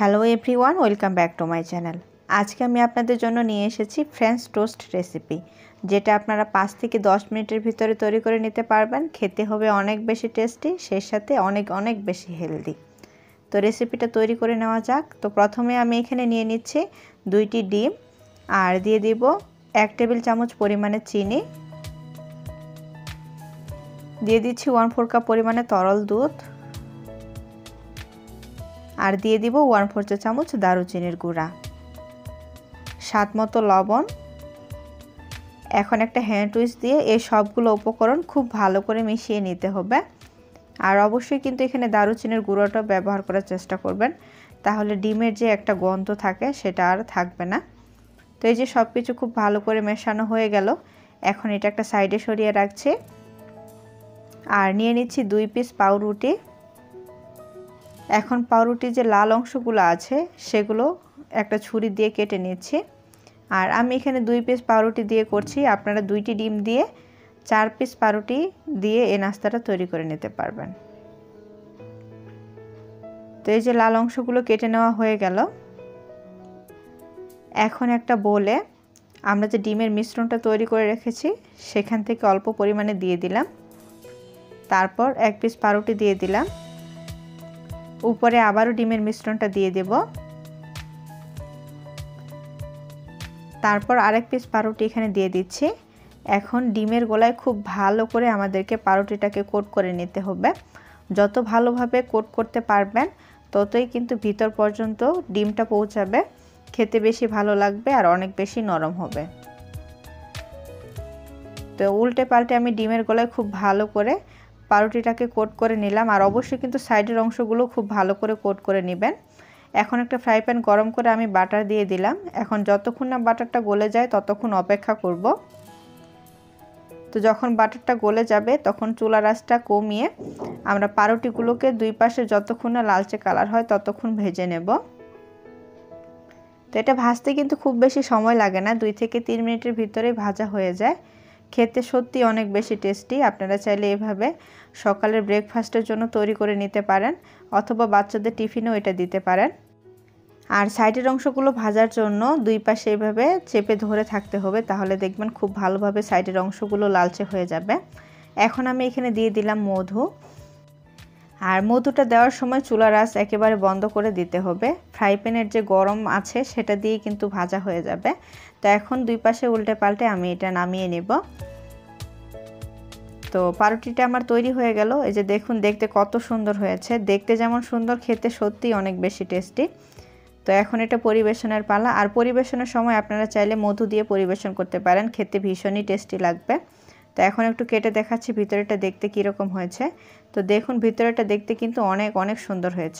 Hello everyone, welcome back to my channel. আজকে আমি আপনাদের জন্য নিয়ে এসেছি ফ্রেঞ্চ টোস্ট রেসিপি, যেটা আপনারা 5 থেকে 10 মিনিটের ভিতরে তৈরি করে নিতে পারবেন। খেতে হবে অনেক বেশি টেস্টি, সেই সাথে অনেক বেশি হেলদি। তো রেসিপিটা তৈরি করে নেওয়া যাক। তো প্রথমে আমি এখানে নিয়ে নিচ্ছি 2টি ডিম, আর দিয়ে দিব 1 টেবিল চামচ পরিমাণে চিনি, দিয়ে দিচ্ছি 1/4 কাপ পরিমাণে তরল দুধ, আর দিয়ে দিব 1/4 চা চামচ দারুচিনির গুঁড়া, স্বাদ মতো লবণ। এখন একটা হ্যান্ড উইস্ক দিয়ে এই সবগুলো উপকরণ খুব ভালো করে মিশিয়ে নিতে হবে। আর অবশ্যই কিন্তু এখানে দারুচিনির গুঁড়োটা ব্যবহার করার চেষ্টা করবেন, তাহলে ডিমের যে একটা গন্ধ থাকে সেটা আর থাকবে না। তো এই যে সব কিছু খুব ভালো করে মেশানো হয়ে গেল, এখন এটা একটা সাইডে সরিয়ে রাখছি। আর নিয়ে নিচ্ছি 2 পিস পাউরুটি। এখন পাউরুটির যে লাল অংশগুলো আছে সেগুলো একটা ছুরি দিয়ে কেটে নিচ্ছি। আর আমি এখানে 2 পিস পাউরুটি দিয়ে করছি, আপনারা 2টি ডিম দিয়ে 4 পিস পাউরুটি দিয়ে এই নাস্তাটা তৈরি করে নিতে পারবেন। তো এই যে লাল অংশগুলো কেটে নেওয়া হয়ে গেল, এখন একটা বোলে আমরা যে ডিমের মিশ্রণটা তৈরি করে রেখেছি সেখান থেকে অল্প পরিমাণে দিয়ে দিলাম, তারপর 1 পিস পাউরুটি দিয়ে দিলাম, উপরে আবারও ডিমের মিশ্রণটা দিয়ে দেব, তারপর আরেক পিস পাউরুটি এখানে দিয়ে দিচ্ছি। এখন ডিমের গোলায় খুব ভালো করে আমাদেরকে পাউরুটিটাকে কোট করে নিতে হবে। যত ভালোভাবে কোট করতে পারবেন ততই কিন্তু ভিতর পর্যন্ত ডিমটা পৌঁছাবে, খেতে বেশি ভালো লাগবে আর অনেক বেশি নরম হবে। তো উল্টে পাল্টে আমি ডিমের গোলায় খুব ভালো করে পাউরুটিটাকে কোট করে নিলাম। আর অবশ্যই কিন্তু সাইডের অংশগুলো খুব ভালো করে কোট করে নেবেন। এখন একটা ফ্রাই প্যান গরম করে আমি বাটার দিয়ে দিলাম। এখন যতক্ষণ না বাটারটা গলে যায় ততক্ষণ অপেক্ষা করব। তো যখন বাটারটা গলে যাবে তখন চুলার আঁচটা কমিয়ে আমরা পাউরুটিগুলোকে দুই পাশে যতক্ষণ না লালচে কালার হয় ততক্ষণ ভেজে নেব। তো এটা ভাজতে কিন্তু খুব বেশি সময় লাগে না, 2 থেকে 3 মিনিটের ভিতরেই ভাজা হয়ে যায়। খেতে সত্যি অনেক বেশি টেস্টি। আপনারা চাইলে এভাবে সকালের ব্রেকফাস্টের জন্য তৈরি করে নিতে পারেন, অথবা বাচ্চাদের টিফিনেও এটা দিতে পারেন। আর সাইডের অংশগুলো ভাজার জন্য দুই পাশে এভাবে চেপে ধরে থাকতে হবে, তাহলে দেখবেন খুব ভালোভাবে সাইডের অংশগুলো লালচে হয়ে যাবে। এখন আমি এখানে দিয়ে দিলাম মধু। আর মধুটা দেওয়ার সময় চুলার আঁচ একেবারে বন্ধ করে দিতে হবে, ফ্রাই প্যানের যে গরম আছে সেটা দিয়ে কিন্তু ভাজা হয়ে যাবে। তো এখন দুই পাশে উল্টে পাল্টে আমি এটা নামিয়ে নেব। তো পাউরুটিটা আমার তৈরি হয়ে গেল। এই যে দেখুন, দেখতে কত সুন্দর হয়েছে, দেখতে যেমন সুন্দর খেতে সত্যিই অনেক বেশি টেস্টি। তো এখন এটা পরিবেশনের পালা। আর পরিবেশনের সময় আপনারা চাইলে মধু দিয়ে পরিবেশন করতে পারেন, খেতে ভীষণই টেস্টি লাগবে। তো এখন একটু কেটে দেখাচ্ছি ভিতরেটা দেখতে কীরকম হয়েছে। তো দেখুন ভিতরেটা দেখতে কিন্তু অনেক সুন্দর হয়েছে।